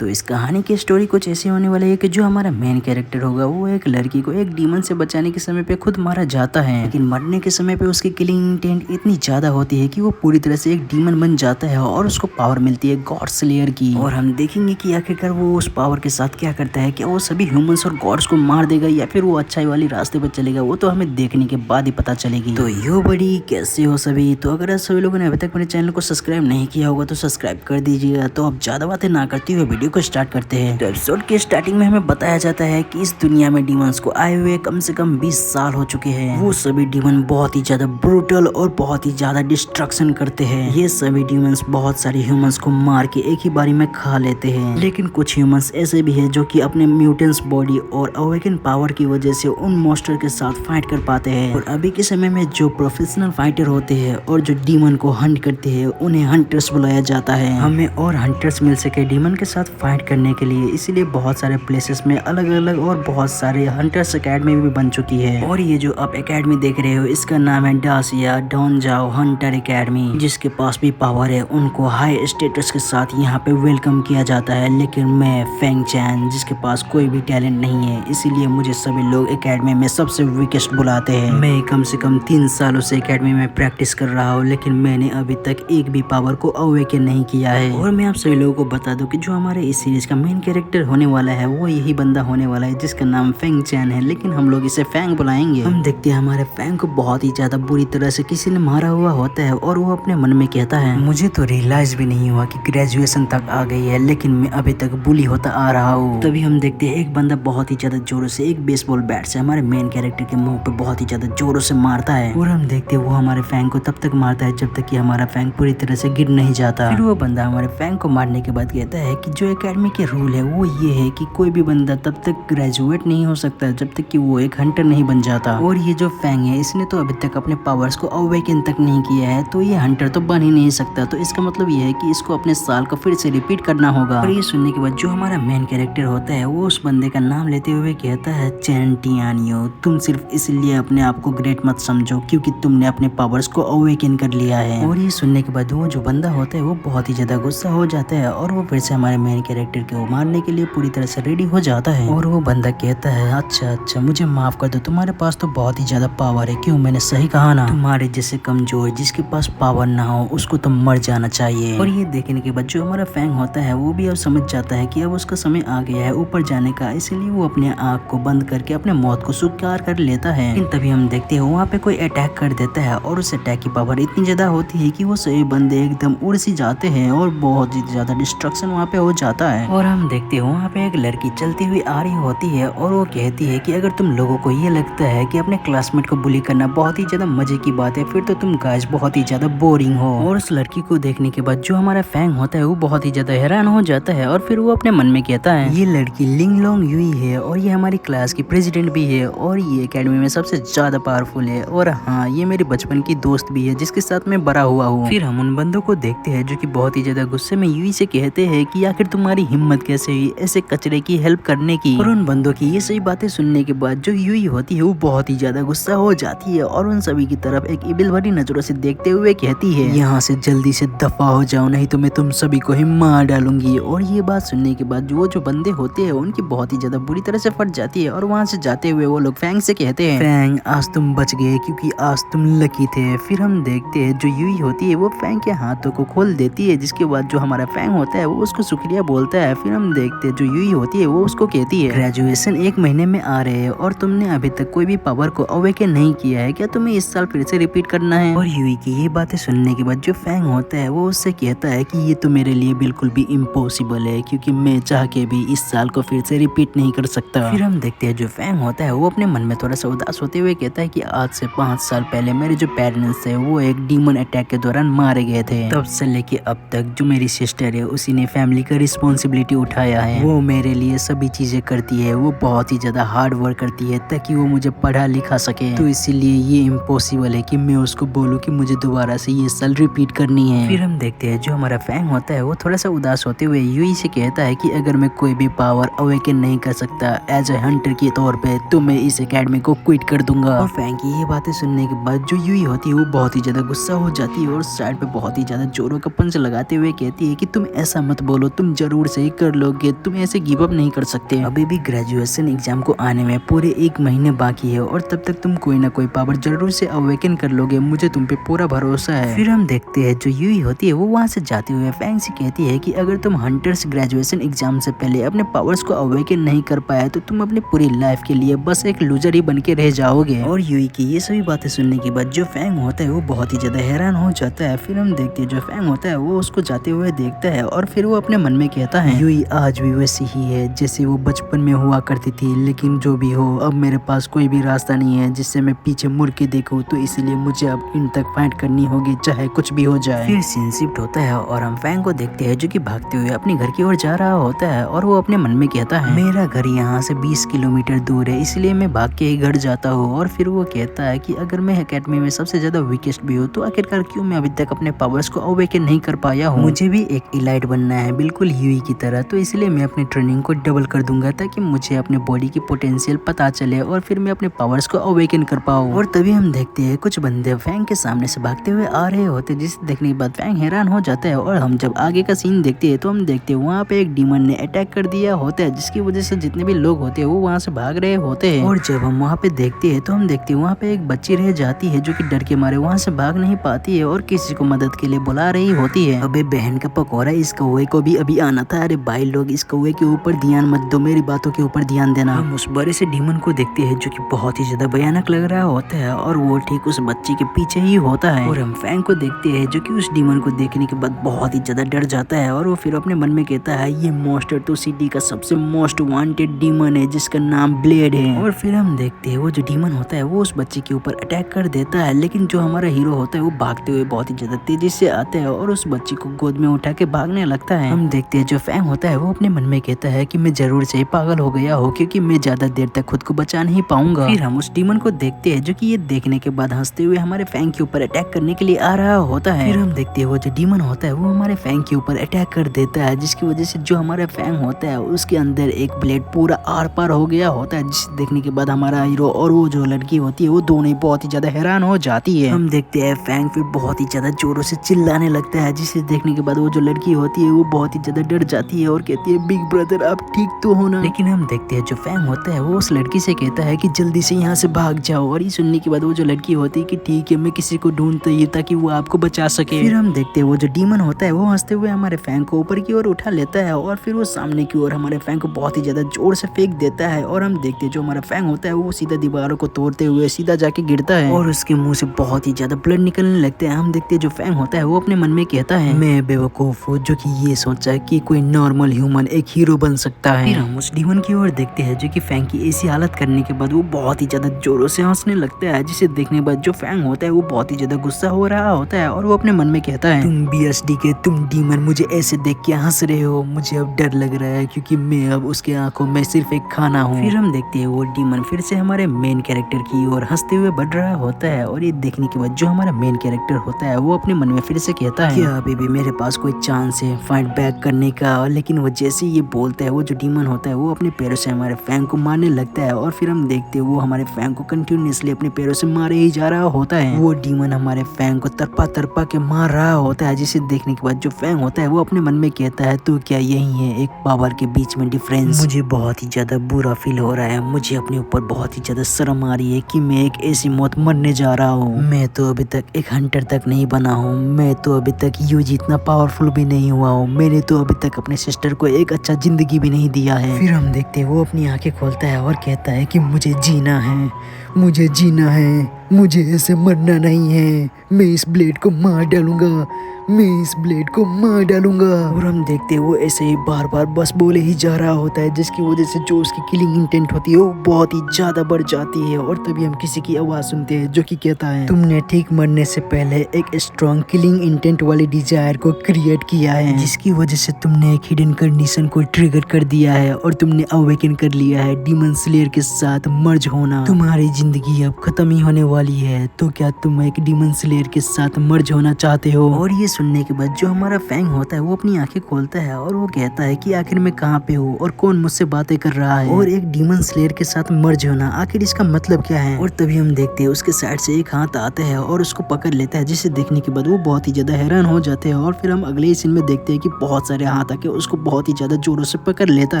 तो इस कहानी की स्टोरी कुछ ऐसी होने वाली है कि जो हमारा मेन कैरेक्टर होगा वो एक लड़की को एक डीमन से बचाने के समय पे खुद मारा जाता है, लेकिन मरने के समय पे उसकी किलिंग इंटेंट इतनी ज्यादा होती है कि वो पूरी तरह से एक डीमन बन जाता है और उसको पावर मिलती है गॉड स्लेयर की। और हम देखेंगे कि आखिरकार वो उस पावर के साथ क्या करता है, क्या वो सभी ह्यूमंस और गॉड्स को मार देगा या फिर वो अच्छाई वाली रास्ते पर चलेगा, वो तो हमें देखने के बाद ही पता चलेगी। तो यो बड़ी कैसे हो सभी। तो अगर सभी लोगों ने अभी तक मेरे चैनल को सब्सक्राइब नहीं किया होगा तो सब्सक्राइब कर दीजिएगा। तो अब ज्यादा बातें ना करते हुए वीडियो को स्टार्ट करते हैं। तो एपिसोड के स्टार्टिंग में हमें बताया जाता है कि इस दुनिया में डीमंस को आए हुए कम से कम 20 साल हो चुके हैं। वो सभी डीमन बहुत ही ज्यादा ब्रूटल और बहुत ही ज्यादा डिस्ट्रक्शन करते हैं। ये सभी डीमंस बहुत सारे ह्यूमंस को मार के एक ही बारी में खा लेते हैं, लेकिन कुछ ह्यूमंस ऐसे भी है जो कि अपने म्यूटेंट्स बॉडी और अवेकन पावर की वजह से उन मॉन्स्टर के साथ फाइट कर पाते हैं। और अभी के समय में जो प्रोफेशनल फाइटर होते हैं और जो डीमन को हंट करते हैं उन्हें हंटर्स बुलाया जाता है। हमें और हंटर्स मिल सके डीमन के साथ फाइट करने के लिए, इसीलिए बहुत सारे प्लेसेस में अलग अलग और बहुत सारे हंटर्स एकेडमी भी बन चुकी है। और ये जो आप एकेडमी देख रहे हो इसका नाम है डासिया डॉन जाओ हंटर एकेडमी। जिसके पास भी पावर है उनको हाई स्टेटस के साथ यहाँ पे वेलकम किया जाता है, लेकिन मैं फेंग चैन जिसके पास कोई भी टैलेंट नहीं है, इसीलिए मुझे सभी लोग एकेडमी में सबसे वीकेस्ट बुलाते हैं। मैं कम से कम 3 सालों से एकेडमी में प्रैक्टिस कर रहा हूँ, लेकिन मैंने अभी तक एक भी पावर को अवेकन नहीं किया है। और मैं आप सभी लोगों को बता दूं कि जो हमारे इस सीरीज का मेन कैरेक्टर होने वाला है वो यही बंदा होने वाला है जिसका नाम फेंग चैन है, लेकिन हम लोग इसे फैंग बुलाएंगे। हम देखते हैं हमारे फैंग को बहुत ही ज्यादा बुरी तरह से किसी ने मारा हुआ होता है और वो अपने मन में कहता है मुझे तो रियलाइज भी नहीं हुआ कि ग्रेजुएशन तक आ गई है, लेकिन मैं अभी तक बुली होता आ रहा हूँ। तभी हम देखते हैं एक बंदा बहुत ही ज्यादा जोरों से एक बेसबॉल बैट से हमारे मेन कैरेक्टर के मुंह पे बहुत ही ज्यादा जोरों से मारता है। और हम देखते हैं वो हमारे फैंग को तब तक मारता है जब तक कि हमारा फैंग पूरी तरह से गिर नहीं जाता। फिर वो बंदा हमारे फैंग को मारने के बाद कहता है कि जो एकेडमी के रूल है वो ये है कि कोई भी बंदा तब तक ग्रेजुएट नहीं हो सकता जब तक कि वो एक हंटर नहीं बन जाता। और ये जो फैंग है इसने तो अभी तक अपने पावर्स को अवेकन तक नहीं किया है, तो ये हंटर तो बन ही नहीं सकता। तो इसका मतलब ये है कि इसको अपने साल को फिर से रिपीट करना होगा। और ये सुनने के बाद जो हमारा मेन कैरेक्टर होता है वो उस बंदे का नाम लेते हुए कहता है चैन टियानियो, तुम सिर्फ इसलिए अपने आप को ग्रेट मत समझो क्योंकि तुमने अपने पावर्स को अवेकन कर लिया है। और ये सुनने के बाद वो जो बंदा होता है वो बहुत ही ज्यादा गुस्सा हो जाता है और वो फिर से हमारे मेन कैरेक्टर को मारने के लिए पूरी तरह से रेडी हो जाता है। और वो बंदा कहता है अच्छा मुझे माफ कर दो, तुम्हारे पास तो बहुत ही ज्यादा पावर है। क्यों, मैंने सही कहा ना? तुम्हारे जैसे कमजोर जिसके पास पावर ना हो उसको तो मर जाना चाहिए। और ये देखने के बाद जो हमारा फैंग होता है वो भी अब समझ जाता है कि अब उसका समय आ गया है ऊपर जाने का, इसलिए वो अपने आँख को बंद करके अपने मौत को स्वीकार कर लेता है। लेकिन तभी हम देखते हैं वहाँ पे कोई अटैक कर देता है और उस अटैक की पावर इतनी ज्यादा होती है कि वो सभी बंदे एकदम उड़ सी जाते हैं और बहुत ही ज्यादा डिस्ट्रक्शन वहाँ पे हो जाता है। और हम देखते हैं वहाँ पे एक लड़की चलती हुई आ रही होती है और वो कहती है कि अगर तुम लोगों को ये लगता है कि अपने क्लासमेट को बुली करना बहुत ही ज्यादा मजे की बात है फिर तो तुम गाइस बहुत ही ज्यादा बोरिंग हो। और उस लड़की को देखने के बाद जो हमारा फैंग होता है वो बहुत ही ज्यादा हैरान हो जाता है और फिर वो अपने मन में कहता है ये लड़की लिंग लोंग यूई है और ये हमारी क्लास की प्रेसिडेंट भी है और ये एकेडमी में सबसे ज्यादा पावरफुल है, और हाँ ये मेरी बचपन की दोस्त भी है जिसके साथ मैं बड़ा हुआ हूँ। फिर हम उन बंदों को देखते हैं जो कि बहुत ही ज्यादा गुस्से में यूई से कहते हैं कि आखिर तुम्हारी हिम्मत कैसे हुई ऐसे कचरे की हेल्प करने की। और उन बंदों की ये सही बातें सुनने के बाद जो यूई होती है वो बहुत ही ज्यादा गुस्सा हो जाती है और उन सभी की तरफ एक इबिल भरी नजरों से देखते हुए कहती है यहाँ से जल्दी से दफा हो जाओ नहीं तो मैं तुम सभी को ही मार डालूंगी। और ये बात सुनने के बाद वो जो बंदे होते हैं उनकी बहुत ही ज्यादा बुरी तरह से फट जाती है और वहाँ से जाते हुए वो लोग फैंग से कहते हैं फैंग आज तुम बच गए क्योंकि आज तुम लकी थे। फिर हम देखते हैं जो यूई होती है वो फैंग के हाथों को खोल देती है, जिसके बाद जो हमारा फैंग होता है वो उसको शुक्रिया बोलता है। फिर हम देखते हैं जो यूई होती है वो उसको कहती है ग्रेजुएशन 1 महीने में आ रहे हैं और तुमने अभी तक कोई भी पावर को अवेकन नहीं किया है, क्या तुम्हें इस साल फिर से रिपीट करना है? और यूई की ये बातें सुनने के बाद जो फैंग होता है वो उससे कहता है कि ये तो मेरे लिए बिल्कुल भी इम्पॉसिबल है क्योंकि मैं चाह के भी इस साल को फिर से रिपीट नहीं कर सकता। फिर हम देखते हैं जो फैंग होता है वो अपने मन में थोड़ा सा उदास होते हुए कहता है कि आज से 5 साल पहले मेरे जो पेरेंट्स थे वो एक डीमन अटैक के दौरान मारे गए थे। तब से लेके अब तक जो मेरी सिस्टर है उसी ने फैमिली का रिस्पॉन्सिबिलिटी उठाया है। वो मेरे लिए सभी चीजें करती है, वो बहुत ही ज्यादा हार्ड वर्क करती है ताकि वो मुझे पढ़ा लिखा सके, तो इसीलिए ये इम्पॉसिबल है कि मैं उसको बोलूँ कि मुझे दोबारा से ये साल रिपीट करनी है। फिर हम देखते हैं जो हमारा फैंग होता है वो थोड़ा सा उदास होते हुए यूई से कहता है कि अगर मैं कोई भी पावर अवेकन नहीं कर सकता एज ए हंटर के तौर पे तो मैं इस एकेडमी को क्विट कर दूंगा। और फैंग की ये बातें सुनने के बाद जो यूई होती है वो बहुत ही ज्यादा गुस्सा हो जाती है और साइड पे बहुत ही ज्यादा जोरों का पंच लगाते हुए कहती है कि तुम ऐसा मत बोलो, तुम जरूर से ही कर लोगे, तुम ऐसे गिव अप नहीं कर सकते। अभी भी ग्रेजुएशन एग्जाम को आने में पूरे 1 महीने बाकी है और तब तक तुम कोई ना कोई पावर जरूर से अवेकन कर लोगे, मुझे तुम पे पूरा भरोसा है। फिर हम देखते हैं जो यूई होती है वो वहाँ से जाते हुए फैंग से कहती है कि अगर तुम हंटर्स ग्रेजुएशन एग्जाम से पहले अपने पावर्स को अवेकन नहीं कर पाए तो तुम अपनी पूरी लाइफ के लिए बस एक लूजर ही बन के रह जाओगे। और यूई की ये सभी बातें सुनने के बाद जो फैंग होता है वो बहुत ही ज्यादा हैरान हो जाता है। फिर हम देखते हैं जो फैंग होता है वो उसको जाते हुए देखता है और फिर वो अपने मन में कहता है यूई आज भी वैसी ही है जैसे वो बचपन में हुआ करती थी, लेकिन जो भी हो अब मेरे पास कोई भी रास्ता नहीं है जिससे मैं पीछे मुड़ के देखूं, तो इसलिए मुझे अब इन तक फाइट करनी होगी चाहे कुछ भी हो जाए। फिर सीन शिफ्ट होता है और हम फैंग को देखते हैं जो कि भागते हुए अपने घर की ओर जा रहा होता है और वो अपने मन में कहता है मेरा घर यहाँ से 20 किलोमीटर दूर है इसलिए मैं भाग के ही घर जाता हूँ। और फिर वो कहता है कि अगर मैं एकेडमी में सबसे ज्यादा वीकेस्ट भी हूँ तो आखिरकार क्यों मैं अभी तक अपने पावर्स को अवेकन नहीं कर पाया हूँ। मुझे भी एक इलाइट बनना है बिल्कुल यूई की तरह, तो इसलिए मैं अपनी ट्रेनिंग को डबल कर दूंगा ताकि मुझे अपने बॉडी की पोटेंशियल पता चले और फिर मैं अपने पावर्स को अवेकन कर पाऊँ। और तभी हम देखते हैं कुछ बंदे फैंग के सामने से भागते हुए आ रहे होते, जिसे देखने के बाद फैंग हैरान हो जाता है। और हम जब आगे का सीन देखते हैं तो हम देखते हैं वहाँ पे एक डीमन ने अटैक कर दिया होता है, जिसकी वजह से जितने भी लोग होते हैं वो वहाँ से भाग रहे होते हैं। और जब हम वहाँ पे देखते हैं तो हम देखते हैं वहाँ पे एक बच्ची रह जाती है जो कि डर के मारे वहाँ से भाग नहीं पाती है और किसी को मदद के लिए बुला रही होती है। अबे बहन का पकौड़ा, इस कौवे को भी अभी आना था। अरे भाई लोग इस कौवे के ऊपर ध्यान मत दो, मेरी बातों के ऊपर ध्यान देना। हम उस बड़े से डीमन को देखते हैं जो कि बहुत ही ज्यादा भयानक लग रहा होता है और वो ठीक उस बच्ची के पीछे ही होता है। और हम फैंग को देखते हैं जो कि उस डीमन को देखने के बाद बहुत ही ज्यादा डर जाता है और वो फिर अपने मन में कहता है ये मॉन्स्टर तो सिटी का सबसे मोस्ट वांटेड डीमन है जिसका नाम ब्लेड है। और फिर हम देखते हैं वो जो डीमन होता है वो उस बच्चे के ऊपर अटैक कर देता है, लेकिन जो हमारा हीरो होता है वो भागते हुए बहुत ही ज्यादा तेजी से आता है और उस बच्ची को गोद में उठा के भागने लगता है। हम देखते हैं जो फैंग होता है वो अपने मन में कहता है कि मैं जरूर से पागल हो गया हो क्योंकि मैं ज्यादा देर तक खुद को बचा नहीं पाऊंगा। फिर हम उस डीमन को देखते हैं जो कि ये देखने के बाद हंसते हुए हमारे फैंग के ऊपर अटैक करने के लिए आ रहा होता है। फिर हम देखते हैं वो जो डीमन होता है वो हमारे फैंग के ऊपर अटैक कर देता है, जिसकी वजह से जो हमारा फैंग होता है उसके अंदर एक ब्लेड पूरा आर पार हो गया होता है, जिसे देखने के बाद हमारा हीरो और वो जो लड़की होती है वो दोनों ही बहुत ही ज्यादा हैरान हो जाती है। हम देखते हैं फैंग फिर बहुत ही ज्यादा जोरों से चिल्लाने लगता है, जिसे देखने के बाद वो जो लड़की होती है वो बहुत ही ज्यादा डर जाती है और कहती है बिग ब्रदर आप ठीक तो हो ना। लेकिन हम देखते हैं जो फैंग होता है वो उस लड़की से कहता है कि जल्दी से यहाँ से भाग जाओ। और ये सुनने के बाद वो जो लड़की होती है कि ठीक है मैं किसी को ढूंढता ही ताकि वो आपको बचा सके। फिर हम देखते हैं वो जो डीमन होता है वो हंसते हुए हमारे फैंग को ऊपर की ओर उठा लेता है और फिर वो सामने की ओर हमारे फैंग को बहुत ही ज्यादा जोर से फेंक देता है। और हम देखते हैं जो हमारा फैंग होता है वो सीधा दीवारों को तोड़ते हुए सीधा जाके गिरता है और उसके मुंह से बहुत ही ज्यादा ब्लड निकलने लगते हैं। हम देखते हैं जो फैंग होता है वो अपने मन में कहता है मैं बेवकूफ हूँ जो कि ये सोचा कि कोई नॉर्मल ह्यूमन एक हीरो बन सकता है। फिर हम उस डीमन की ओर देखते हैं जो कि फैंग की ऐसी हालत करने के बाद वो बहुत ही ज्यादा जोरों से हंसने लगता है, जिसे देखने के बाद जो फैंग होता है वो बहुत ही ज्यादा गुस्सा हो रहा होता है और वो अपने मन में कहता है तुम बीएसडी के तुम डीमन मुझे ऐसे देख के हंस रहे हो, मुझे अब डर लग रहा है क्योंकि मैं अब उसके आंखों में सिर्फ एक खाना हूँ। फिर हम देखते हैं वो डीमन फिर से हमारे मेन कैरेक्टर की ओर हंसते हुए बढ़ रहा होता है और ये देखने के बाद जो हमारा मेन कैरेक्टर होता है वो अपने मन में फिर से कहता है क्या अभी भी मेरे पास कोई चांस है फाइट बैक करने का। लेकिन वो जैसे ये बोलता है वो जो डीमन होता है वो अपने पैरों से हमारे फैंग को मारने लगता है और फिर हम देखते हैं वो हमारे फैंग को कंटिन्यूसली अपने पैरों से मारे ही जा रहा होता है। वो डीमन हमारे फैंग को तरपा तरपा के मार रहा होता है, जिसे देखने के बाद जो फैंग होता है वो अपने मन में कहता है तो क्या यही है एक पावर के बीच में डिफरेंस। मुझे बहुत ही ज्यादा बुरा फील हो रहा है, मुझे अपने ऊपर बहुत ही ज्यादा शर्म आ रही है कि मैं एक ऐसी मौत मरने जा रहा हूँ। मैं तो अभी तक एक हंटर तक नहीं बना हूँ, मैं तो अभी तक यूं जितना पावरफुल भी नहीं हुआ हूँ, मैंने तो अभी तक अपने सिस्टर को एक अच्छा जिंदगी भी नहीं दिया है। फिर हम देखते हैं वो अपनी आंखें खोलता है और कहता है कि मुझे जीना है, मुझे जीना है, मुझे ऐसे मरना नहीं है, मैं इस ब्लेड को मार डालूंगा, मैं इस ब्लेड को मार डालूंगा। और हम देखते हैं वो ऐसे ही बार बार बस बोले ही जा रहा होता है, जिसकी वजह से जो उसकी किलिंग इंटेंट होती है वो बहुत ही ज्यादा बढ़ जाती है। और तभी हम किसी की आवाज सुनते हैं जो कि कहता है तुमने ठीक मरने से पहले एक स्ट्रॉन्ग किलिंग इंटेंट वाली डिजायर को क्रिएट किया है, जिसकी वजह से तुमने एक हिडन कंडीशन को ट्रिगर कर दिया है और तुमने अवेकन कर लिया है डीमन स्लेयर के साथ मर्ज होना। तुम्हारी जिंदगी अब खत्म ही होने वाली है, तो क्या तुम एक डीमन स्लेयर के साथ मर्ज होना चाहते हो। और ये सुनने के बाद जो हमारा फैंग होता है वो अपनी आंखें खोलता है और वो कहता है कि आखिर मैं कहाँ पे हूँ और कौन मुझसे बातें कर रहा है और एक डीमन स्लेयर के साथ मर्ज होना आखिर इसका मतलब क्या है। और तभी हम देखते हैं उसके साइड से एक हाथ आता है और उसको पकड़ लेता है, जिसे देखने के बाद वो बहुत ही ज्यादा हैरान हो जाते हैं। और फिर हम अगले ही सीन में देखते हैं कि बहुत सारे हाथ आके उसको बहुत ही ज्यादा जोरों से पकड़ लेता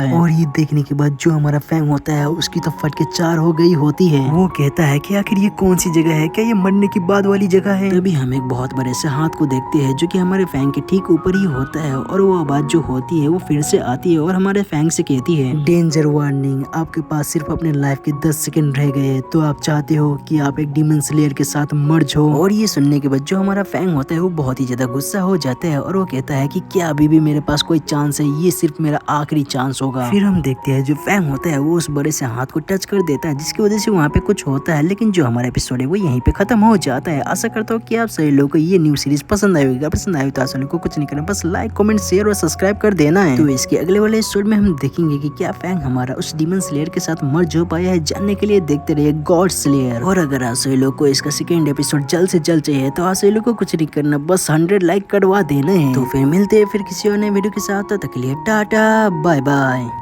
है। और ये देखने के बाद जो हमारा फैंग होता है उसकी तो फट के 4 हो गई होती है। वो कहता है कि आखिर ये कौन सी जगह है, क्या ये मरने के बाद वाली जगह है। तभी हम एक बहुत बड़े से हाथ को देखते हैं जो कि हमारे फैंग के ठीक ऊपर ही होता है और वो आवाज जो होती है वो फिर से आती है और हमारे फैंग से कहती है, डेंजर वार्निंग, आपके पास सिर्फ अपने लाइफ के 10 सेकंड रह गए, तो आप चाहते हो कि आप एक डीमन स्लेयर के साथ मर्ज हो। और ये सुनने के बाद जो हमारा फैंग होता है वो बहुत ही ज्यादा गुस्सा हो जाता है और वो कहता है कि क्या अभी भी मेरे पास कोई चांस है, ये सिर्फ मेरा आखिरी चांस होगा। फिर हम देखते हैं जो फैंग होता है वो उस बड़े से हाथ को टच कर देता है, जिसकी वजह से वहाँ पे कुछ होता है। लेकिन जो हमारा एपिसोड है वो यहीं पे खत्म हो जाता है। आशा करता हूँ कि आप सभी लोगों को ये न्यू सीरीज पसंद आई होगी। पसंद आई तो आप सभी को कुछ नहीं करना, बस लाइक कमेंट शेयर और सब्सक्राइब कर देना है। तो इसके अगले वाले एपिसोड में हम देखेंगे कि क्या फैंग हमारा उस डीमन स्लेयर के साथ मर्ज हो पाया है। जानने के लिए देखते रहिए गॉड स्लेयर। और अगर आप सभी लोग को इसका सेकंड एपिसोड जल्द से जल्द चाहिए तो आप सभी लोग को कुछ नहीं करना, बस 100 लाइक करवा देना है। तो फिर मिलते हैं फिर किसी और नए वीडियो के साथ, तब तक के लिए टाटा बाय बाय।